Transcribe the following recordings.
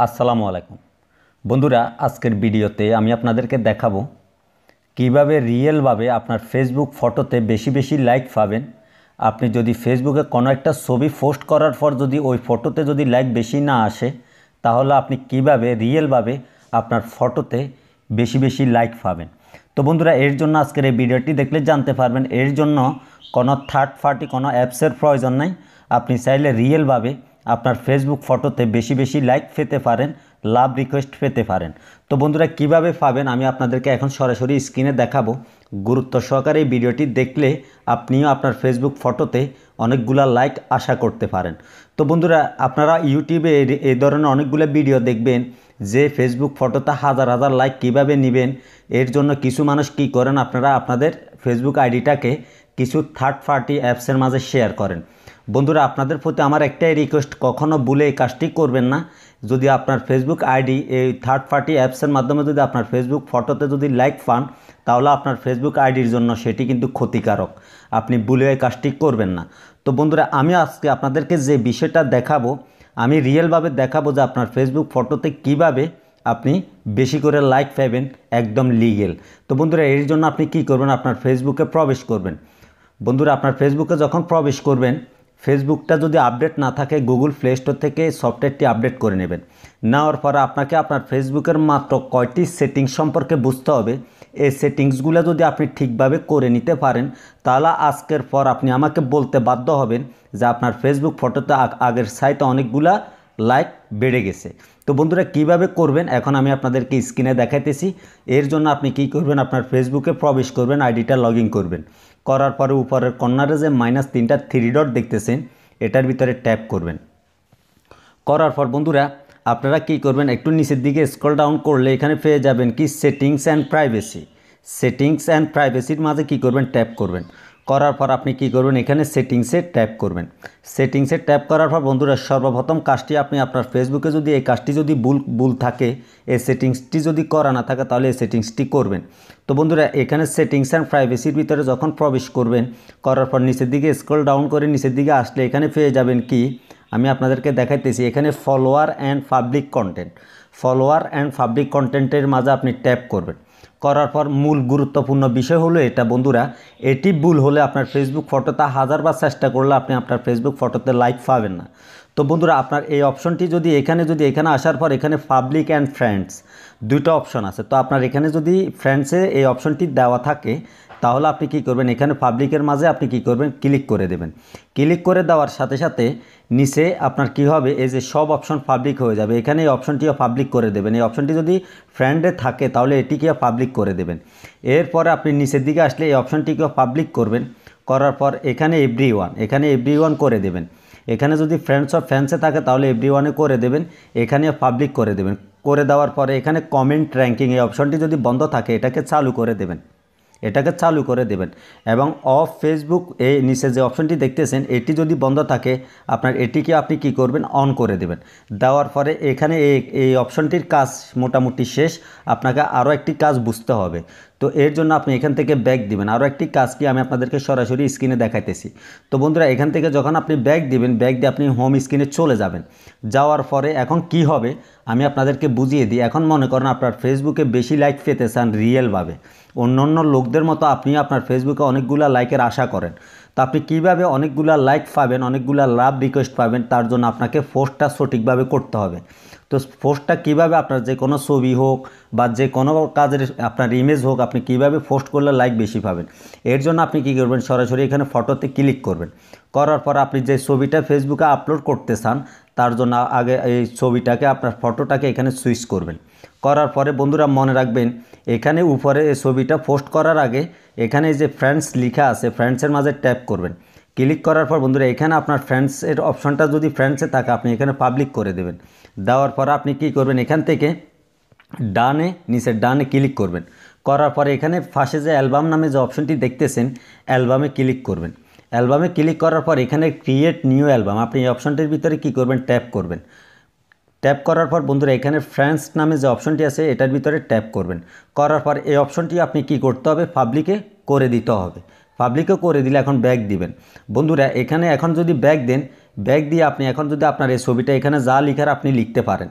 আসসালামু আলাইকুম বন্ধুরা, আজকের ভিডিওতে আমি আপনাদেরকে দেখাবো কিভাবে রিয়েলভাবে আপনার ফেসবুক ফটোতে বেশি বেশি লাইক পাবেন। আপনি যদি ফেসবুকে কোনো একটা ছবি পোস্ট করার পর যদি ওই ফটোতে যদি লাইক বেশি না আসে, তাহলে আপনি কিভাবে রিয়েলভাবে আপনার ফটোতে বেশি বেশি লাইক পাবেন। তো বন্ধুরা, এর জন্য আজকের এই ভিডিওটি দেখলে জানতে পারবেন। এর জন্য কোনো থার্ড পার্টি কোনো অ্যাপসের প্রয়োজন নাই। আপনি চাইলে রিয়েলভাবে আপনার ফেসবুক ফটোতে বেশি বেশি লাইক পেতে পারেন, লাভ রিকোয়েস্ট পেতে পারেন। তো বন্ধুরা, কিভাবে পাবেন আমি আপনাদেরকে এখন সরাসরি স্ক্রিনে দেখাবো। গুরুত্ব সহকারে এই ভিডিওটি দেখলে আপনিও আপনার ফেসবুক ফটোতে অনেকগুলা লাইক আশা করতে পারেন। তো বন্ধুরা, আপনারা ইউটিউবে এই ধরনের অনেকগুলো ভিডিও দেখবেন যে ফেসবুক ফটোতে হাজার হাজার লাইক কিভাবে নেবেন। এর জন্য কিছু মানুষ কি করেন, আপনারা আপনাদের ফেসবুক আইডিটাকে কিছু থার্ড পার্টি অ্যাপসের মাঝে শেয়ার করেন। বন্ধুরা, আপনাদের প্রতি আমার একটাই রিকোয়েস্ট, কখনো ভুলে এই কাজটি করবেন না। যদি আপনার ফেসবুক আইডি এই থার্ড পার্টি অ্যাপসের মাধ্যমে যদি আপনার ফেসবুক ফটোতে যদি লাইক পান, তাহলে আপনার ফেসবুক আইডির জন্য সেটি কিন্তু ক্ষতিকারক। আপনি ভুলে এই কাজটি করবেন না। তো বন্ধুরা, আমি আজকে আপনাদেরকে যে বিষয়টা দেখাবো, আমি রিয়েলভাবে দেখাবো যে আপনার ফেসবুক ফটোতে কিভাবে আপনি বেশি করে লাইক পাবেন, একদম লিগেল। তো বন্ধুরা, এর জন্য আপনি কি করবেন, আপনার ফেসবুকে প্রবেশ করবেন। বন্ধুরা, আপনার ফেসবুকে যখন প্রবেশ করবেন, ফেসবুকটা যদি আপডেট না থাকে গুগল প্লে স্টোর থেকে সফটওয়্যারটি আপডেট করে নেবেন। নেওয়ার পরে আপনাকে আপনার ফেসবুকের মাত্র কয়টি সেটিংস সম্পর্কে বুঝতে হবে। এই সেটিংসগুলো যদি আপনি ঠিকভাবে করে নিতে পারেন, তাহলে আজকের পর আপনি আমাকে বলতে বাধ্য হবেন যে আপনার ফেসবুক ফটোতে আগের সাইটে অনেকগুলা লাইক বেড়ে গেছে। তো বন্ধুরা, কিভাবে করবেন এখন আমি আপনাদেরকে স্ক্রিনে দেখাইতেছি। এর জন্য আপনি কি করবেন, আপনার ফেসবুকে প্রবেশ করবেন, আইডিটা লগ ইন করবেন। করার পরে উপরের কর্নারে যে -3টা থ্রি ডট দেখতেছেন, এটার ভিতরে ট্যাপ করবেন। করার পর বন্ধুরা, আপনারা কি করবেন, একটু নিচের দিকে স্ক্রল ডাউন করলে এখানে পেয়ে যাবেন কি settings and privacy. Settings and প্রাইভেসির মাঝে কি করবেন, ট্যাপ করবেন। করার পর আপনি কি করবেন, এখানে সেটিংসে ট্যাপ করবেন। সেটিংসে ট্যাপ করার পর বন্ধুরা, সর্বপ্রথম কাজটি আপনি আপনার ফেসবুকে যদি এই কাজটি যদি ভুল থাকে, এই সেটিংসটি যদি করা না থাকে, তাহলে এই সেটিংসটি করবেন। তো বন্ধুরা, এখানে সেটিংস অ্যান্ড প্রাইভেসির ভিতরে যখন প্রবেশ করবেন, করার পর নিচের দিকে স্ক্রল ডাউন করে নিচের দিকে আসলে এখানে পেয়ে যাবেন কি, আমি আপনাদেরকে দেখাইতেছি, এখানে follower and public content. Follower and public কন্টেন্টের মাঝে আপনি ট্যাপ করবেন। করার পর মূল গুরুত্বপূর্ণ বিষয় হলো এটা বন্ধুরা, এটি ভুল হলে আপনার ফেসবুক ফটোতে হাজারবার চেষ্টা করলে আপনি আপনার ফেসবুক ফটোতে লাইক পাবেন না। তো বন্ধুরা, আপনার এই অপশনটি যদি এখানে আসার পর এখানে পাবলিক অ্যান্ড ফ্রেন্ডস দুটো অপশন আছে। তো আপনার এখানে যদি ফ্রেন্ডসে এই অপশনটি দেওয়া থাকে, তাহলে আপনি কি করবেন, এখানে পাবলিকের মাঝে আপনি কি করবেন, ক্লিক করে দেবেন। ক্লিক করে দেওয়ার সাথে সাথে নিচে আপনার কি হবে, এই যে সব অপশন পাবলিক হয়ে যাবে। এখানে এই অপশনটিও পাবলিক করে দেবেন। এই অপশনটি যদি ফ্রেন্ডে থাকে তাহলে এটিকেও পাবলিক করে দেবেন। এরপরে আপনি নিচের দিকে আসলে এই অপশনটিকেও পাবলিক করবেন। করার পর এখানে এভরিওয়ান করে দেবেন। এখানে যদি ফ্রেন্ডস অফ ফ্যান্সে থাকে তাহলে এভরিওয়ানে করে দেবেন। এখানে পাবলিক করে দেবেন। করে দেওয়ার পরে এখানে কমেন্ট র্যাঙ্কিং এই অপশনটি যদি বন্ধ থাকে, এটাকে চালু করে দেবেন। এবং অফ ফেসবুক এই নিচে যে অপশনটি দেখতেছেন, এটি যদি বন্ধ থাকে, আপনার এটিকে আপনি কি করবেন, অন করে দেবেন। দেওয়ার পরে এখানে এই অপশনটির কাজ মোটামুটি শেষ। আপনাকে আরও একটি কাজ বুঝতে হবে। তো এর জন্য আপনি এখান থেকে ব্যাক দিবেন। আরও একটি কাজ কি আমি আপনাদেরকে সরাসরি স্ক্রিনে দেখাইতেছি। তো বন্ধুরা, এখান থেকে যখন আপনি ব্যাক দিবেন, ব্যাক দিয়ে আপনি হোম স্ক্রিনে চলে যাবেন। যাওয়ার পরে এখন কি হবে আমি আপনাদেরকে বুঝিয়ে দিই। এখন মনে করেন আপনার ফেসবুকে বেশি লাইক পেতে চান রিয়েলভাবে, অন্য লোকদের মতো আপনি আপনার ফেসবুকে অনেকগুলা লাইকের আশা করেন। তো আপনি কিভাবে অনেকগুলা লাইক পাবেন, অনেকগুলা লাভ রিকোয়েস্ট পাবেন, তার জন্য আপনাকে পোস্টটা সঠিকভাবে করতে হবে। তো পোস্টটা কিভাবে, আপনার যে কোনো ছবি হোক বা যে কোনো কাজের আপনার ইমেজ হোক, আপনি কিভাবে পোস্ট করলে লাইক বেশি পাবেন, এর জন্য আপনি কি করবেন, সরাসরি এখানে ফটোতে ক্লিক করবেন। করার পর আপনি যে ছবিটা ফেসবুকে আপলোড করতে চান, তার জন্য আগে এই ছবিটাকে আপনার ফটোটাকে এখানে সুইচ করবেন। করার পরে বন্ধুরা মনে রাখবেন, এখানে উপরে এই ছবিটা পোস্ট করার আগে এখানে যে ফ্রেন্ডস লেখা আছে, ফ্রেন্ডসের মাঝে ট্যাপ করবেন। ক্লিক করার পর বন্ধুরা, এখানে আপনার ফ্রেন্ডসের অপশনটা যদি ফ্রেন্ডসে থাকে, আপনি এখানে পাবলিক করে দেবেন। দেওয়ার পর আপনি কি করবেন, এখান থেকে নিচের ডানে ক্লিক করবেন। করার পরে এখানে পাশে যে অ্যালবাম নামে যে অপশনটি দেখতেছেন, অ্যালবামে ক্লিক করবেন। অ্যালবামে ক্লিক করার পর এখানে ক্রিয়েট নিউ অ্যালবাম, আপনি এই অপশনটির ভিতরে কি করবেন, ট্যাপ করবেন। ট্যাপ করার পর বন্ধুরা, এখানে ফ্রেন্ডস নামে যে অপশনটি আছে, এটার ভিতরে ট্যাপ করবেন। করার পর এই অপশনটি আপনি কি করতে হবে, পাবলিকে করে দিতে হবে। পাবলিকে করে দিলে এখন ব্যাক দিবেন। বন্ধুরা, এখানে এখন যদি ব্যাক দেন, ব্যাক দিয়ে আপনি এখন যদি আপনার এই ছবিটা এখানে যা লিখার আপনি লিখতে পারেন,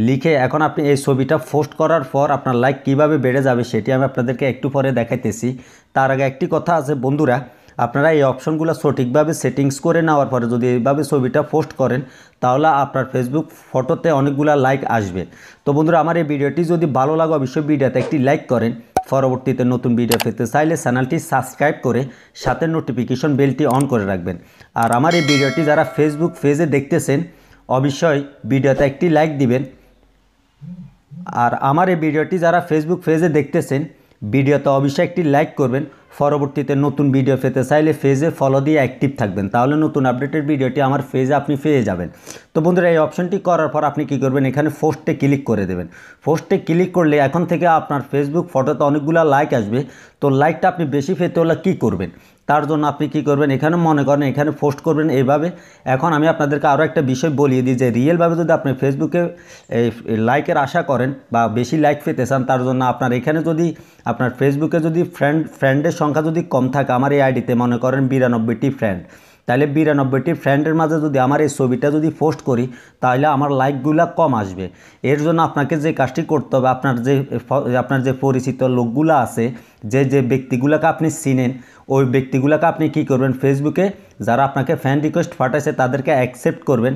লিখে এখন আপনি এই ছবিটা পোস্ট করার পর আপনার লাইক কিভাবে বেড়ে যাবে সেটি আমি আপনাদেরকে একটু পরে দেখাইতেছি। তার আগে একটি কথা আছে বন্ধুরা, আপনারা এই অপশনগুলো সঠিকভাবে সেটিংস করে নেওয়ার পরে যদি এইভাবে ছবিটা পোস্ট করেন তাহলে আপনার ফেসবুক ফটোতে অনেকগুলো লাইক আসবে। তো বন্ধুরা, আমার এই ভিডিওটি যদি ভালো লাগে অবশ্যই ভিডিওতে একটি লাইক করেন। পরবর্তীতে নতুন ভিডিও পেতে চাইলে চ্যানেলটি সাবস্ক্রাইব করে সাথে নোটিফিকেশন বেলটি অন করে রাখবেন। আর আমার এই ভিডিওটি যারা ফেসবুক পেজে দেখতেছেন অবশ্যই ভিডিওতে একটি লাইক দিবেন। আর আমার এই ভিডিওটি যারা ফেসবুক পেজে দেখতেছেন ভিডিওতে অবশ্যই একটি লাইক করবেন। পরবর্তীতে নতুন ভিডিও পেতে চাইলে পেজে ফলো দিয়ে অ্যাক্টিভ থাকবেন, তাহলে নতুন আপডেটের ভিডিওটি আমার পেজে আপনি পেয়ে যাবেন। তো বন্ধুরা, এই অপশনটি করার পর আপনি কি করবেন, এখানে পোস্টে ক্লিক করে দেবেন। পোস্টে ক্লিক করলে এখন থেকে আপনার ফেসবুক ফটোতে অনেকগুলো লাইক আসবে। তো লাইকটা আপনি বেশি পেতে হলে কী করবেন, তার জন্য আপনি কি করবেন, এখানে মনে করেন এখানে পোস্ট করবেন এইভাবে। এখন আমি আপনাদেরকে আরও একটা বিষয় বলিয়ে দিই যে রিয়েলভাবে যদি আপনি ফেসবুকে এই লাইকের আশা করেন বা বেশি লাইক পেতে চান, তার জন্য আপনার এখানে যদি আপনার ফেসবুকে যদি ফ্রেন্ডের সংখ্যা যদি কম থাকে, আমার এই আইডিতে মনে করেন 92টি ফ্রেন্ড, তাহলে 92টি ফ্রেন্ডের মাঝে যদি আমার এই ছবিটা যদি পোস্ট করি তাহলে আমার লাইকগুলো কম আসবে। এর জন্য আপনাকে যে কাজটি করতে হবে, আপনার যে পরিচিত লোকগুলো আছে, যে ব্যক্তিগুলোকে আপনি চিনেন, ওই ব্যক্তিগুলোকে আপনি কি করবেন, ফেসবুকে যারা আপনাকে ফ্রেন্ড রিকোয়েস্ট পাঠাইছে তাদেরকে অ্যাকসেপ্ট করবেন।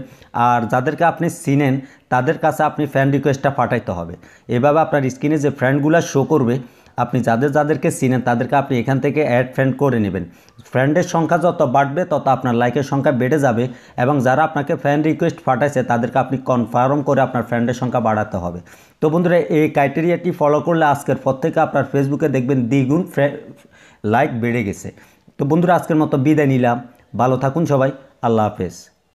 আর যাদেরকে আপনি চিনেন তাদের কাছে আপনি ফ্রেন্ড রিকোয়েস্টটা পাঠাইতে হবে। এভাবে আপনার স্ক্রিনে যে ফ্রেন্ডগুলো শো করবে, আপনি যাদেরকে চিনেন তাদেরকে আপনি এখান থেকে অ্যাড ফ্রেন্ড করে নেবেন। ফ্রেন্ডের সংখ্যা যত বাড়বে তত আপনার লাইকের সংখ্যা বেড়ে যাবে, এবং যারা আপনাকে ফ্রেন্ড রিকোয়েস্ট পাঠাইছে তাদেরকে আপনি কনফার্ম করে আপনার ফ্রেন্ডের সংখ্যা বাড়াতে হবে। তো বন্ধুরা, এই ক্রাইটেরিয়াটি ফলো করলে আজকের পর থেকে আপনার ফেসবুকে দেখবেন দ্বিগুণ লাইক বেড়ে গেছে। তো বন্ধুরা, আজকের মতো বিদায় নিলাম। ভালো থাকুন সবাই। আল্লাহ হাফেজ।